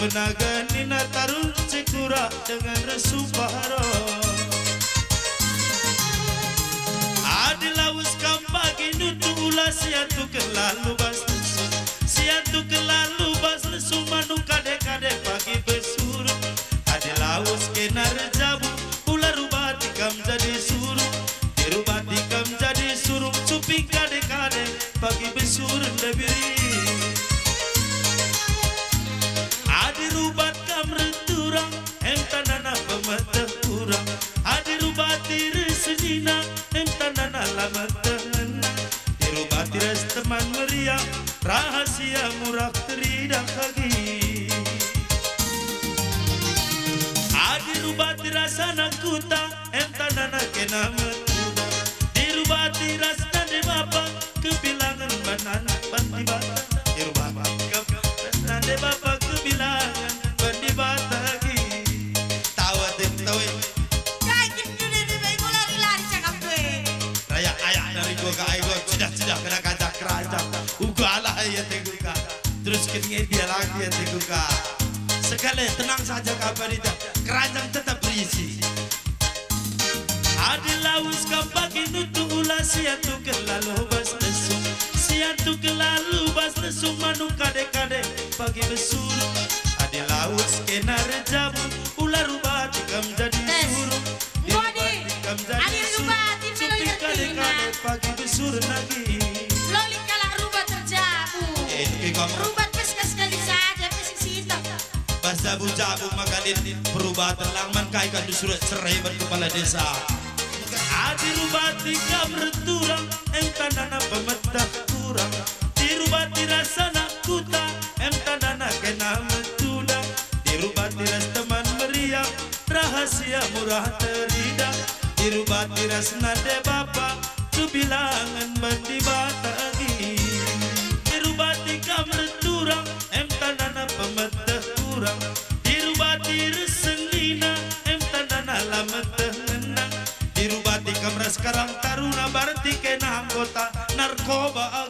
Menaganina tarun cikura dengan resuparo Adilawus kampagi nutu ulah siatu kelalu bas lesu Siatu kelalu bas lesu manu kade-kade pagi besuru Adilawus kena rejabu ulah rubati kam jadi suruh Dirubati kam jadi suruh Suping kade-kade pagi besuru lebiri Adirubat kam returang em tanana pematah kurang Adirubati resenina em tanana lamatan Dirubati res teman meriah rahasia murah teridak lagi Adirubati rasana kuta em tanana kena metuda Dirubati rasana de bapa kebilangan banan bandibata Dirubati rasana de bapa bilangan bandi batagi tawa dem tawe kai gitu deh baik lari cakap gue raya ayak dari gua ke ayo sudah kena kaca kerajaan ugalah ya teguka terus kini dia lagi ya teguka sekali tenang saja kabar itu kerajaan tetap berisi adilawus kapagi nutu ulah siatu kelalu bas lesu siatu kelalu bas lesu manu kade-kade pagi besuru Adilawus kena rejabu ulah rubati kam jadi suruh dirubati kam jadi suruh suping kade-kade pagi besuru lagi loli kalah rubat terjabu rubat kes kali saja pesisita pas jabu-jabu makalin perubatan langman kai kan disuruh cerai kepala desa Adirubati kam returang em tanana pemetah kurang dirubati rasana kuta em tanana kena metuda dirubati ras teman meriah rahasia murah teridak dirubati rasna de bapa tu bilangan bandi batagi dirubati kam returang em tanana pemetah kurang dirubati resenina em tanana lametah ngenang dirubati kamera sekarang taruna berarti kena anggota narkoba